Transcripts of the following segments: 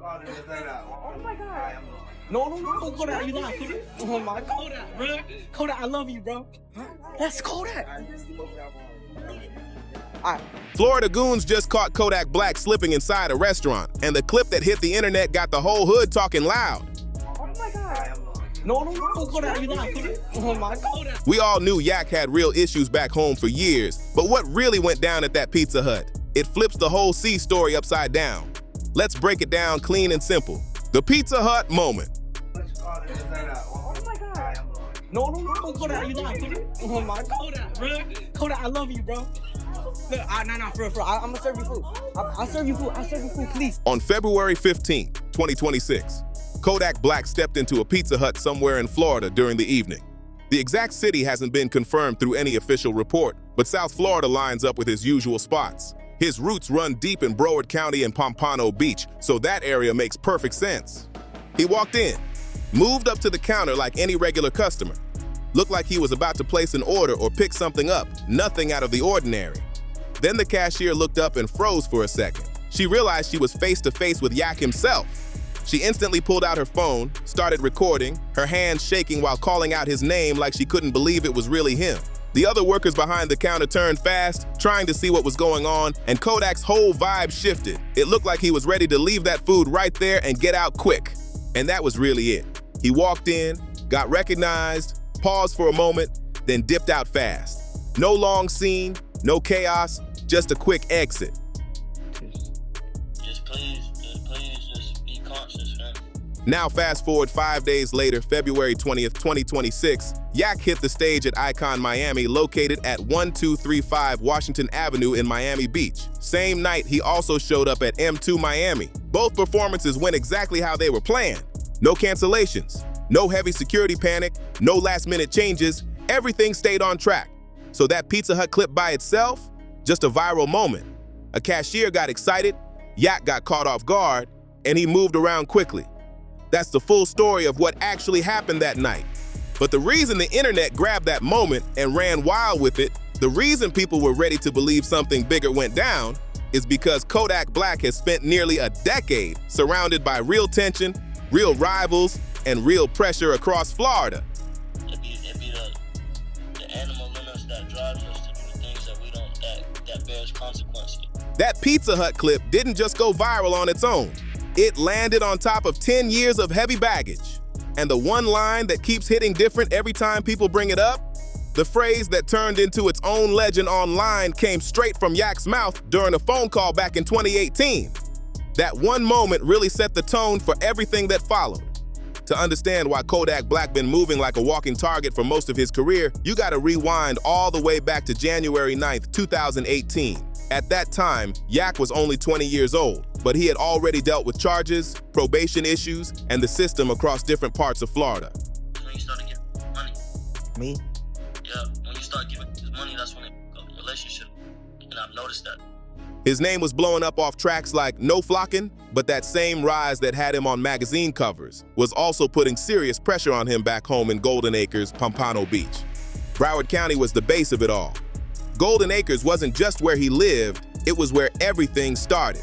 Oh my God. No, Kodak, you lying, Kodak. Oh my Kodak, bro. Kodak, I love you, bro. That's Kodak. Florida Goons just caught Kodak Black slipping inside a restaurant, and the clip that hit the internet got the whole hood talking loud. Oh my God. No, Kodak, you lying, Kodak. Oh my Kodak. We all knew Yak had real issues back home for years, but what really went down at that Pizza Hut? It flips the whole C story upside down. Let's break it down clean and simple. The Pizza Hut moment. Oh my God. No, Kodak, you lying, Kodak. Oh my Kodak, bro. Kodak, I love you, bro. Look, nah, for real. I'm gonna serve you food. I'll serve you food, please. On February 15, 2026, Kodak Black stepped into a Pizza Hut somewhere in Florida during the evening. The exact city hasn't been confirmed through any official report, but South Florida lines up with his usual spots. His roots run deep in Broward County and Pompano Beach, so that area makes perfect sense. He walked in, moved up to the counter like any regular customer. Looked like he was about to place an order or pick something up, nothing out of the ordinary. Then the cashier looked up and froze for a second. She realized she was face to face with Yak himself. She instantly pulled out her phone, started recording, her hands shaking while calling out his name like she couldn't believe it was really him. The other workers behind the counter turned fast, trying to see what was going on, and Kodak's whole vibe shifted. It looked like he was ready to leave that food right there and get out quick. And that was really it. He walked in, got recognized, paused for a moment, then dipped out fast. No long scene, no chaos, just a quick exit. Just please be conscious, man. Now fast forward 5 days later, February 20th, 2026, Yak hit the stage at Icon Miami, located at 1235 Washington Avenue in Miami Beach. Same night, he also showed up at M2 Miami. Both performances went exactly how they were planned. No cancellations, no heavy security panic, no last-minute changes, everything stayed on track. So that Pizza Hut clip by itself, just a viral moment. A cashier got excited, Yak got caught off guard, and he moved around quickly. That's the full story of what actually happened that night. But the reason the internet grabbed that moment and ran wild with it, the reason people were ready to believe something bigger went down, is because Kodak Black has spent nearly a decade surrounded by real tension, real rivals, and real pressure across Florida. It be the animal in us that drives us to do the things that we don't, that bears consequences. That Pizza Hut clip didn't just go viral on its own. It landed on top of 10 years of heavy baggage. And the one line that keeps hitting different every time people bring it up, the phrase that turned into its own legend online came straight from Yak's mouth during a phone call back in 2018. That one moment really set the tone for everything that followed. To understand why Kodak Black been moving like a walking target for most of his career, you gotta rewind all the way back to January 9th, 2018. At that time, Yak was only 20 years old, but he had already dealt with charges, probation issues, and the system across different parts of Florida. When you start to get money. Me? Yeah, when you start giving his money, that's when it becomes a relationship. And I've noticed that. His name was blowing up off tracks like No Flockin', but that same rise that had him on magazine covers was also putting serious pressure on him back home in Golden Acres, Pompano Beach. Broward County was the base of it all. Golden Acres wasn't just where he lived, it was where everything started.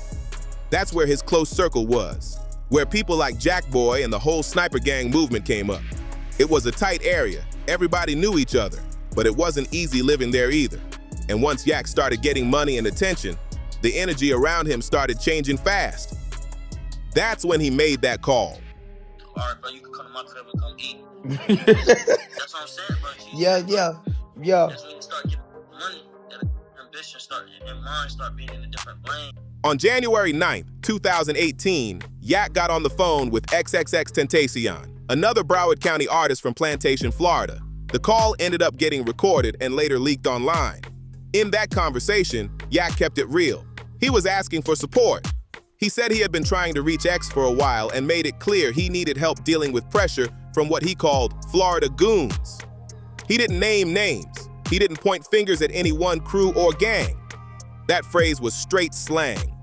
That's where his close circle was, where people like Jackboy and the whole sniper gang movement came up. It was a tight area, everybody knew each other, but it wasn't easy living there either. And once Yak started getting money and attention, the energy around him started changing fast. That's when he made that call. All right, bro, you can come to my crib and come eat. That's what I'm saying, bro. Yeah. That's when you start giving money, that ambition start, and mind start being in a different lane. On January 9th, 2018, Yak got on the phone with XXXTentacion, another Broward County artist from Plantation, Florida. The call ended up getting recorded and later leaked online. In that conversation, Yak kept it real. He was asking for support. He said he had been trying to reach X for a while and made it clear he needed help dealing with pressure from what he called Florida Goons. He didn't name names. He didn't point fingers at any one crew or gang. That phrase was straight slang,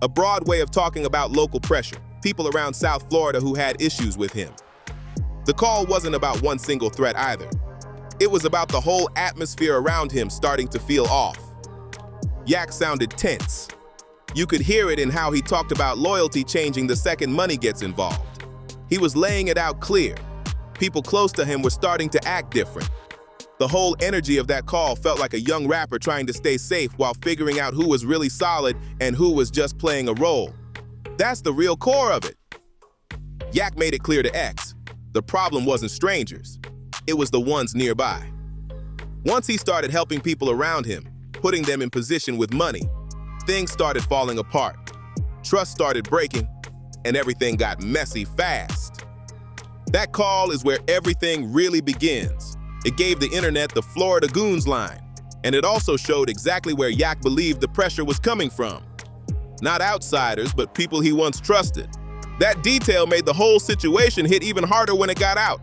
a broad way of talking about local pressure, people around South Florida who had issues with him. The call wasn't about one single threat either. It was about the whole atmosphere around him starting to feel off. Yak sounded tense. You could hear it in how he talked about loyalty changing the second money gets involved. He was laying it out clear. People close to him were starting to act different. The whole energy of that call felt like a young rapper trying to stay safe while figuring out who was really solid and who was just playing a role. That's the real core of it. Yak made it clear to X, the problem wasn't strangers. It was the ones nearby. Once he started helping people around him, putting them in position with money, things started falling apart. Trust started breaking, and everything got messy fast. That call is where everything really begins. It gave the internet the Florida Goons line, and it also showed exactly where Yak believed the pressure was coming from. Not outsiders, but people he once trusted. That detail made the whole situation hit even harder when it got out.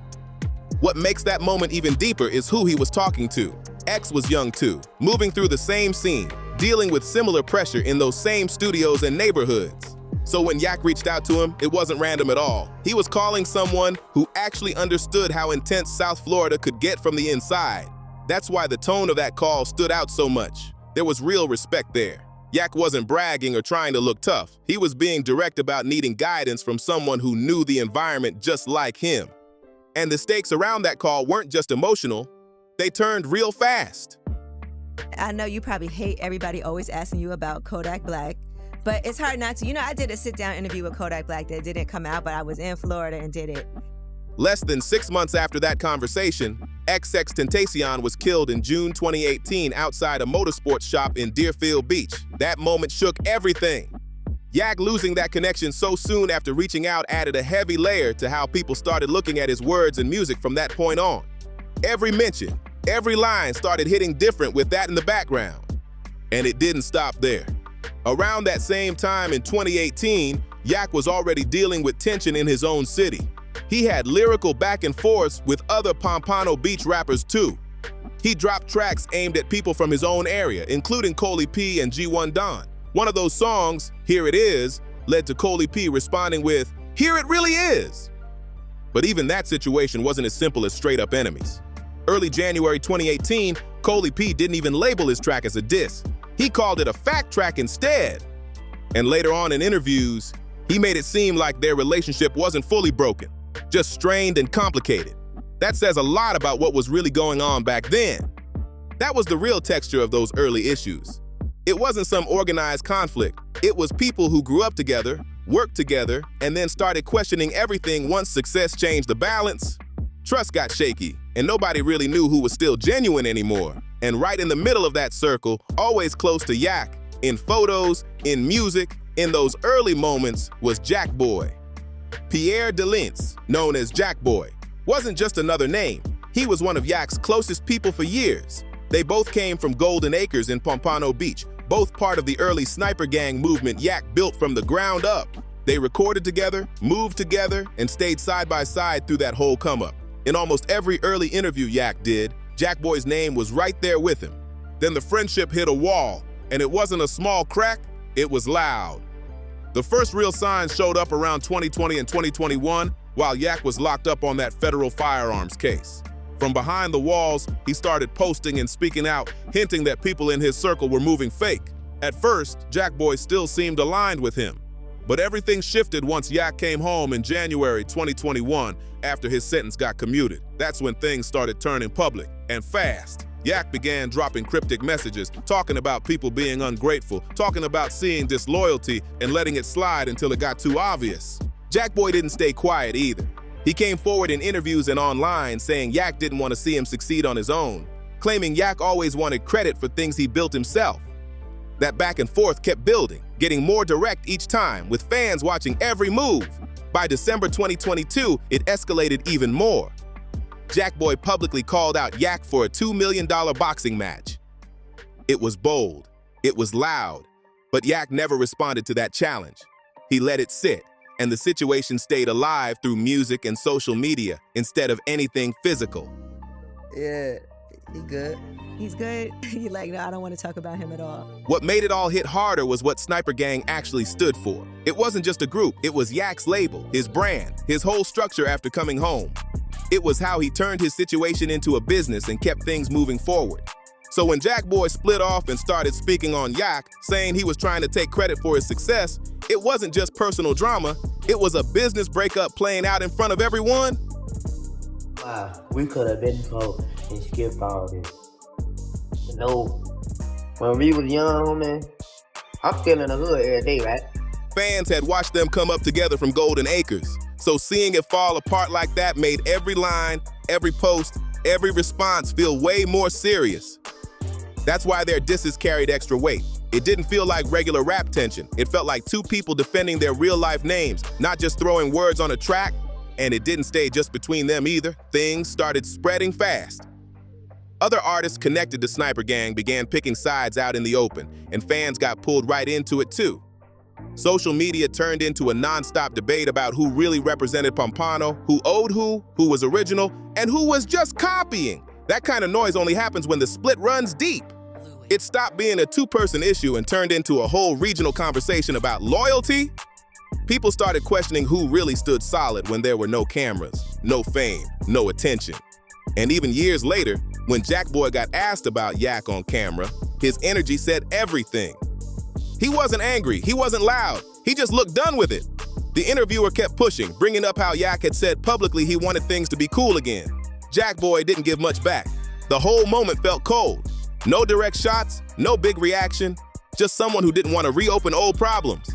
What makes that moment even deeper is who he was talking to. X was young too, moving through the same scene, dealing with similar pressure in those same studios and neighborhoods. So when Yak reached out to him, it wasn't random at all. He was calling someone who actually understood how intense South Florida could get from the inside. That's why the tone of that call stood out so much. There was real respect there. Yak wasn't bragging or trying to look tough. He was being direct about needing guidance from someone who knew the environment just like him. And the stakes around that call weren't just emotional, they turned real fast. I know you probably hate everybody always asking you about Kodak Black, but it's hard not to. You know, I did a sit-down interview with Kodak Black that didn't come out, but I was in Florida and did it. Less than 6 months after that conversation, XXXTentacion was killed in June 2018 outside a motorsports shop in Deerfield Beach. That moment shook everything. Yak losing that connection so soon after reaching out added a heavy layer to how people started looking at his words and music from that point on. Every mention, every line started hitting different with that in the background. And it didn't stop there. Around that same time in 2018, Yak was already dealing with tension in his own city. He had lyrical back and forths with other Pompano Beach rappers too. He dropped tracks aimed at people from his own area, including Coley P and G1 Don. One of those songs, Here It Is, led to Coley P responding with, Here It Really Is! But even that situation wasn't as simple as straight up enemies. Early January 2018, Coley P didn't even label his track as a diss. He called it a fact track instead. And later on in interviews, he made it seem like their relationship wasn't fully broken, just strained and complicated. That says a lot about what was really going on back then. That was the real texture of those early issues. It wasn't some organized conflict. It was people who grew up together, worked together, and then started questioning everything once success changed the balance. Trust got shaky, and nobody really knew who was still genuine anymore. And right in the middle of that circle, always close to Yak, in photos, in music, in those early moments, was Jackboy. Pierre Delence, known as Jackboy, wasn't just another name. He was one of Yak's closest people for years. They both came from Golden Acres in Pompano Beach, both part of the early sniper gang movement Yak built from the ground up. They recorded together, moved together, and stayed side by side through that whole come-up. In almost every early interview Yak did, Jackboy's name was right there with him. Then the friendship hit a wall, and it wasn't a small crack, it was loud. The first real signs showed up around 2020 and 2021 while Yak was locked up on that federal firearms case. From behind the walls, he started posting and speaking out, hinting that people in his circle were moving fake. At first, Jackboy still seemed aligned with him. But everything shifted once Yak came home in January 2021 after his sentence got commuted. That's when things started turning public, and fast. Yak began dropping cryptic messages, talking about people being ungrateful, talking about seeing disloyalty and letting it slide until it got too obvious. Jackboy didn't stay quiet either. He came forward in interviews and online saying Yak didn't want to see him succeed on his own, claiming Yak always wanted credit for things he built himself. That back and forth kept building, getting more direct each time, with fans watching every move. By December 2022, it escalated even more. Jackboy publicly called out Yak for a $2 million boxing match. It was bold, it was loud, but Yak never responded to that challenge. He let it sit, and the situation stayed alive through music and social media instead of anything physical. Yeah, he good. He's good. He like, no, I don't want to talk about him at all. What made it all hit harder was what Sniper Gang actually stood for. It wasn't just a group, it was Yak's label, his brand, his whole structure after coming home. It was how he turned his situation into a business and kept things moving forward. So when Jackboy split off and started speaking on Yak, saying he was trying to take credit for his success, it wasn't just personal drama, it was a business breakup playing out in front of everyone. Wow, we could have been told and skipped all this. You know, when we was young, man, I'm still in the hood every day, right? Fans had watched them come up together from Golden Acres, so seeing it fall apart like that made every line, every post, every response feel way more serious. That's why their disses carried extra weight. It didn't feel like regular rap tension. It felt like two people defending their real-life names, not just throwing words on a track. And it didn't stay just between them either. Things started spreading fast. Other artists connected to Sniper Gang began picking sides out in the open, and fans got pulled right into it too. Social media turned into a non-stop debate about who really represented Pompano, who owed who was original, and who was just copying. That kind of noise only happens when the split runs deep. It stopped being a two-person issue and turned into a whole regional conversation about loyalty. People started questioning who really stood solid when there were no cameras, no fame, no attention. And even years later, when Jackboy got asked about Yak on camera, his energy said everything. He wasn't angry, he wasn't loud, he just looked done with it. The interviewer kept pushing, bringing up how Yak had said publicly he wanted things to be cool again. Jackboy didn't give much back. The whole moment felt cold. No direct shots, no big reaction, just someone who didn't want to reopen old problems.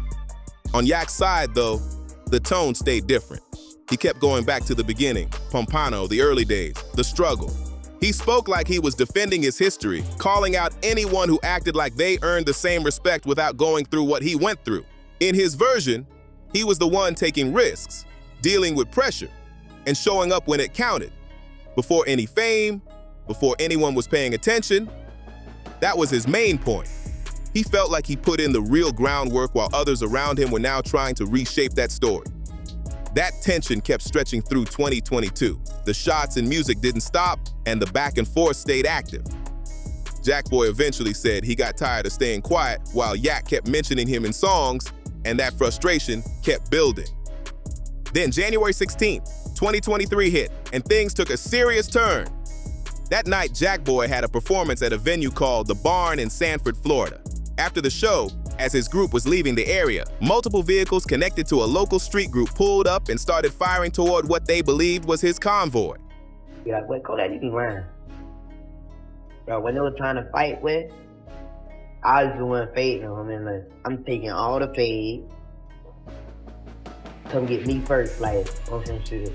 On Yak's side, though, the tone stayed different. He kept going back to the beginning, Pompano, the early days, the struggle. He spoke like he was defending his history, calling out anyone who acted like they earned the same respect without going through what he went through. In his version, he was the one taking risks, dealing with pressure, and showing up when it counted. Before any fame, before anyone was paying attention. That was his main point. He felt like he put in the real groundwork while others around him were now trying to reshape that story. That tension kept stretching through 2022. The shots and music didn't stop, and the back and forth stayed active. Jackboy eventually said he got tired of staying quiet while Yak kept mentioning him in songs, and that frustration kept building. Then January 16th, 2023 hit, and things took a serious turn. That night, Jackboy had a performance at a venue called The Barn in Sanford, Florida. After the show, as his group was leaving the area, multiple vehicles connected to a local street group pulled up and started firing toward what they believed was his convoy. Be like, wait, Kodak, you can run. Bro, when they were trying to fight with, I was doing fade. I mean, like, I'm taking all the fade. Come get me first, like, motion shooter.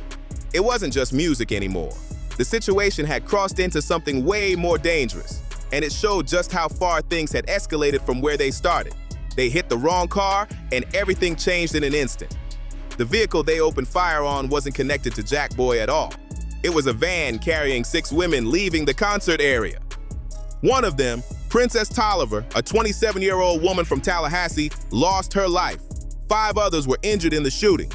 It wasn't just music anymore. The situation had crossed into something way more dangerous, and it showed just how far things had escalated from where they started. They hit the wrong car, and everything changed in an instant. The vehicle they opened fire on wasn't connected to Jackboy at all. It was a van carrying 6 women leaving the concert area. One of them, Princess Tolliver, a 27-year-old woman from Tallahassee, lost her life. 5 others were injured in the shooting.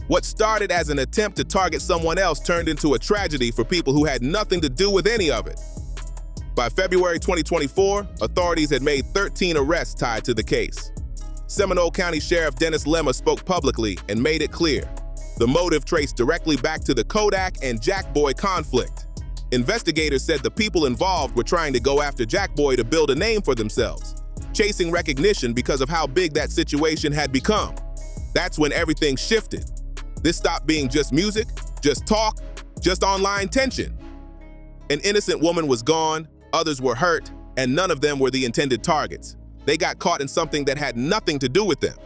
What started as an attempt to target someone else turned into a tragedy for people who had nothing to do with any of it. By February 2024, authorities had made 13 arrests tied to the case. Seminole County Sheriff Dennis Lemma spoke publicly and made it clear. The motive traced directly back to the Kodak and Jackboy conflict. Investigators said the people involved were trying to go after Jackboy to build a name for themselves, chasing recognition because of how big that situation had become. That's when everything shifted. This stopped being just music, just talk, just online tension. An innocent woman was gone, others were hurt, and none of them were the intended targets. They got caught in something that had nothing to do with them.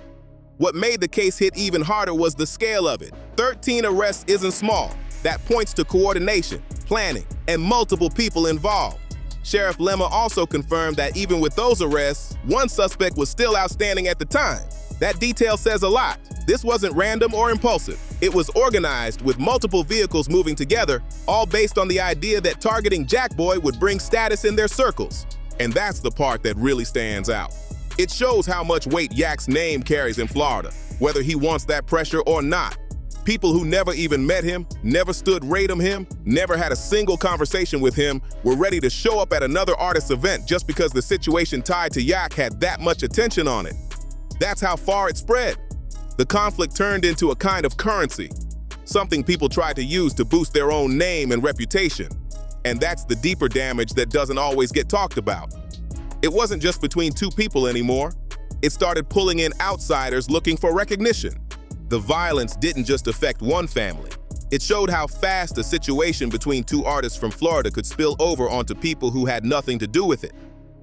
What made the case hit even harder was the scale of it. 13 arrests isn't small. That points to coordination, planning, and multiple people involved. Sheriff Lemma also confirmed that even with those arrests, one suspect was still outstanding at the time. That detail says a lot. This wasn't random or impulsive. It was organized with multiple vehicles moving together, all based on the idea that targeting Jackboy would bring status in their circles. And that's the part that really stands out. It shows how much weight Yak's name carries in Florida, whether he wants that pressure or not. People who never even met him, never stood radom him, never had a single conversation with him, were ready to show up at another artist's event just because the situation tied to Yak had that much attention on it. That's how far it spread. The conflict turned into a kind of currency, something people tried to use to boost their own name and reputation. And that's the deeper damage that doesn't always get talked about. It wasn't just between two people anymore. It started pulling in outsiders looking for recognition. The violence didn't just affect one family. It showed how fast a situation between two artists from Florida could spill over onto people who had nothing to do with it.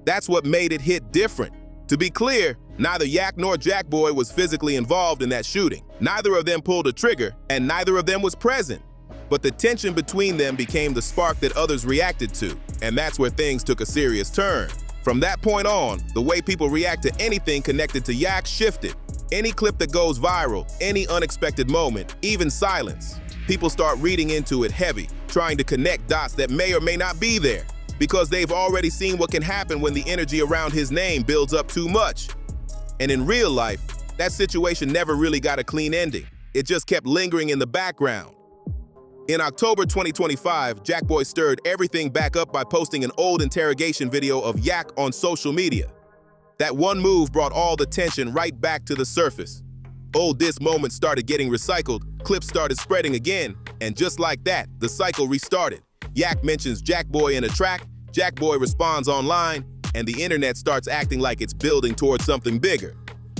That's what made it hit different. To be clear, neither Yak nor Jackboy was physically involved in that shooting. Neither of them pulled a trigger, and neither of them was present. But the tension between them became the spark that others reacted to, and that's where things took a serious turn. From that point on, the way people react to anything connected to Yak shifted. Any clip that goes viral, any unexpected moment, even silence, people start reading into it heavy, trying to connect dots that may or may not be there, because they've already seen what can happen when the energy around his name builds up too much. And in real life, that situation never really got a clean ending. It just kept lingering in the background. In October 2025, Jackboy stirred everything back up by posting an old interrogation video of Yak on social media. That one move brought all the tension right back to the surface. Old diss moments started getting recycled, clips started spreading again, and just like that, the cycle restarted. Yak mentions Jackboy in a track, Jackboy responds online, and the internet starts acting like it's building towards something bigger.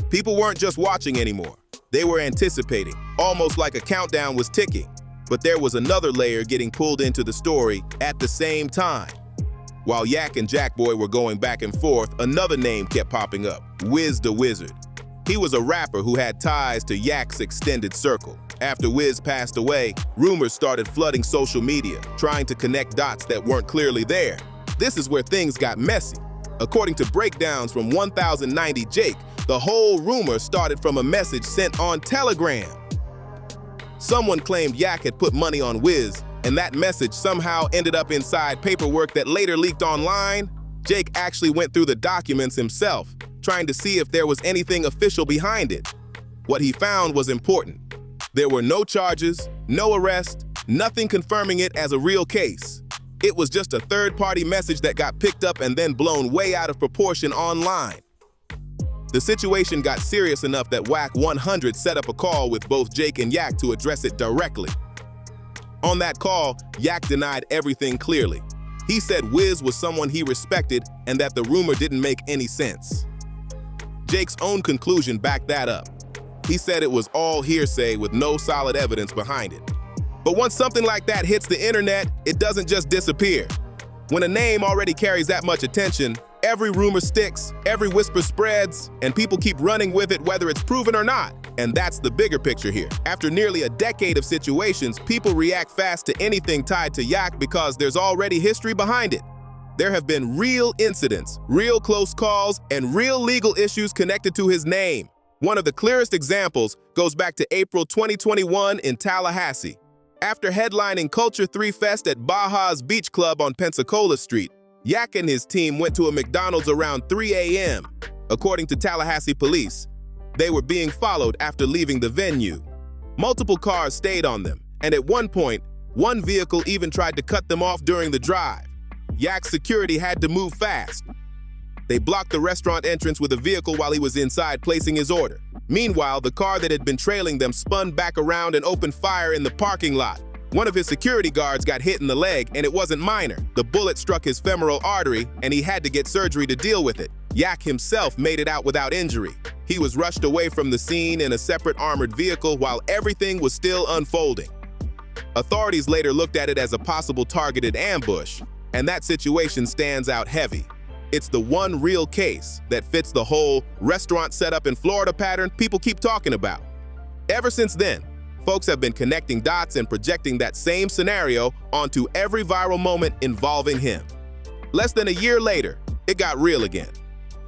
People weren't just watching anymore. They were anticipating, almost like a countdown was ticking. But there was another layer getting pulled into the story at the same time. While Yak and Jackboy were going back and forth, another name kept popping up, Wiz the Wizard. He was a rapper who had ties to Yak's extended circle. After Wiz passed away, rumors started flooding social media, trying to connect dots that weren't clearly there. This is where things got messy. According to breakdowns from 1090 Jake, the whole rumor started from a message sent on Telegram. Someone claimed Yak had put money on Wiz, and that message somehow ended up inside paperwork that later leaked online. Jake actually went through the documents himself, trying to see if there was anything official behind it. What he found was important. There were no charges, no arrest, nothing confirming it as a real case. It was just a third-party message that got picked up and then blown way out of proportion online. The situation got serious enough that WAC 100 set up a call with both Jake and Yak to address it directly. On that call, Yak denied everything clearly. He said Wiz was someone he respected and that the rumor didn't make any sense. Jake's own conclusion backed that up. He said it was all hearsay with no solid evidence behind it. But once something like that hits the internet, it doesn't just disappear. When a name already carries that much attention, every rumor sticks, every whisper spreads, and people keep running with it whether it's proven or not. And that's the bigger picture here. After nearly a decade of situations, people react fast to anything tied to Yak because there's already history behind it. There have been real incidents, real close calls, and real legal issues connected to his name. One of the clearest examples goes back to April 2021 in Tallahassee. After headlining Culture 3 Fest at Baja's Beach Club on Pensacola Street, Yak and his team went to a McDonald's around 3 a.m. According to Tallahassee police, they were being followed after leaving the venue. Multiple cars stayed on them, and at one point, one vehicle even tried to cut them off during the drive. Yak's security had to move fast. They blocked the restaurant entrance with a vehicle while he was inside placing his order. Meanwhile, the car that had been trailing them spun back around and opened fire in the parking lot. One of his security guards got hit in the leg, and it wasn't minor. The bullet struck his femoral artery, and he had to get surgery to deal with it. Yak himself made it out without injury. He was rushed away from the scene in a separate armored vehicle while everything was still unfolding. Authorities later looked at it as a possible targeted ambush, and that situation stands out heavy. It's the one real case that fits the whole restaurant setup in Florida pattern people keep talking about. Ever since then, folks have been connecting dots and projecting that same scenario onto every viral moment involving him. Less than a year later, it got real again.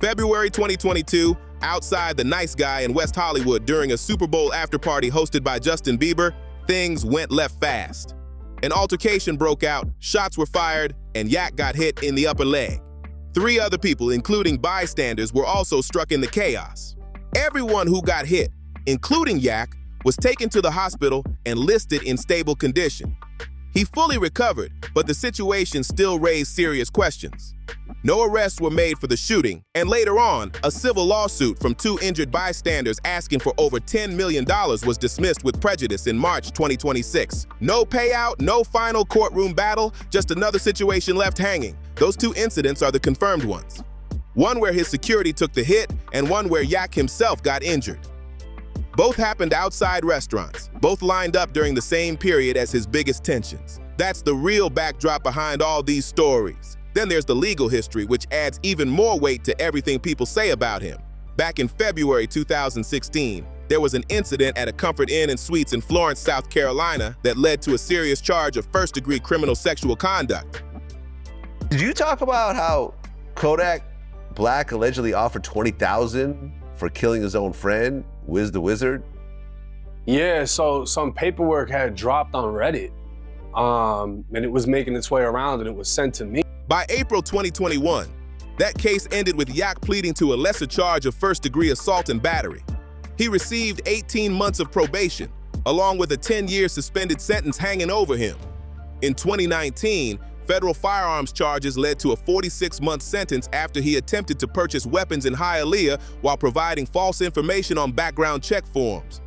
February 2022, outside the Nice Guy in West Hollywood during a Super Bowl after-party hosted by Justin Bieber, things went left fast. An altercation broke out, shots were fired, and Yak got hit in the upper leg. 3 other people, including bystanders, were also struck in the chaos. Everyone who got hit, including Yak, was taken to the hospital and listed in stable condition. He fully recovered, but the situation still raised serious questions. No arrests were made for the shooting, and later on, a civil lawsuit from 2 injured bystanders asking for over $10 million was dismissed with prejudice in March 2026. No payout, no final courtroom battle, just another situation left hanging. Those 2 incidents are the confirmed ones. One where his security took the hit, and one where Yak himself got injured. Both happened outside restaurants, both lined up during the same period as his biggest tensions. That's the real backdrop behind all these stories. Then there's the legal history, which adds even more weight to everything people say about him. Back in February 2016, there was an incident at a Comfort Inn and Suites in Florence, South Carolina that led to a serious charge of first-degree criminal sexual conduct. Did you talk about how Kodak Black allegedly offered $20,000 for killing his own friend, Wiz the Wizard? Yeah, so some paperwork had dropped on Reddit, and it was making its way around, and it was sent to me. By April 2021, that case ended with Yak pleading to a lesser charge of first-degree assault and battery. He received 18 months of probation, along with a 10-year suspended sentence hanging over him. In 2019, federal firearms charges led to a 46-month sentence after he attempted to purchase weapons in Hialeah while providing false information on background check forms.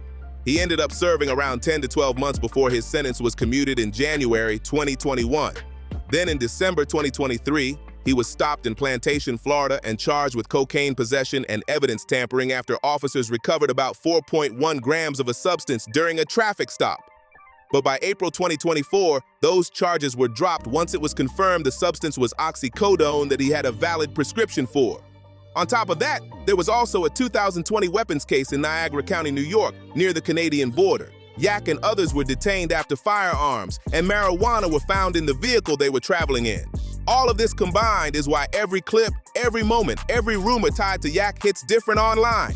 He ended up serving around 10 to 12 months before his sentence was commuted in January 2021. Then in December 2023, he was stopped in Plantation, Florida, and charged with cocaine possession and evidence tampering after officers recovered about 4.1 grams of a substance during a traffic stop. But by April 2024, those charges were dropped once it was confirmed the substance was oxycodone that he had a valid prescription for. On top of that, there was also a 2020 weapons case in Niagara County, New York, near the Canadian border. Yak and others were detained after firearms, and marijuana were found in the vehicle they were traveling in. All of this combined is why every clip, every moment, every rumor tied to Yak hits different online.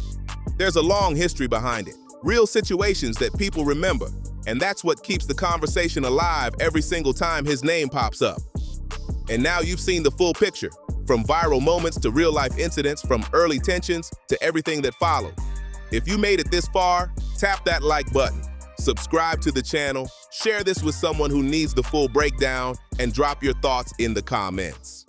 There's a long history behind it, real situations that people remember, and that's what keeps the conversation alive every single time his name pops up. And now you've seen the full picture, from viral moments to real-life incidents, from early tensions to everything that followed. If you made it this far, tap that like button, subscribe to the channel, share this with someone who needs the full breakdown, and drop your thoughts in the comments.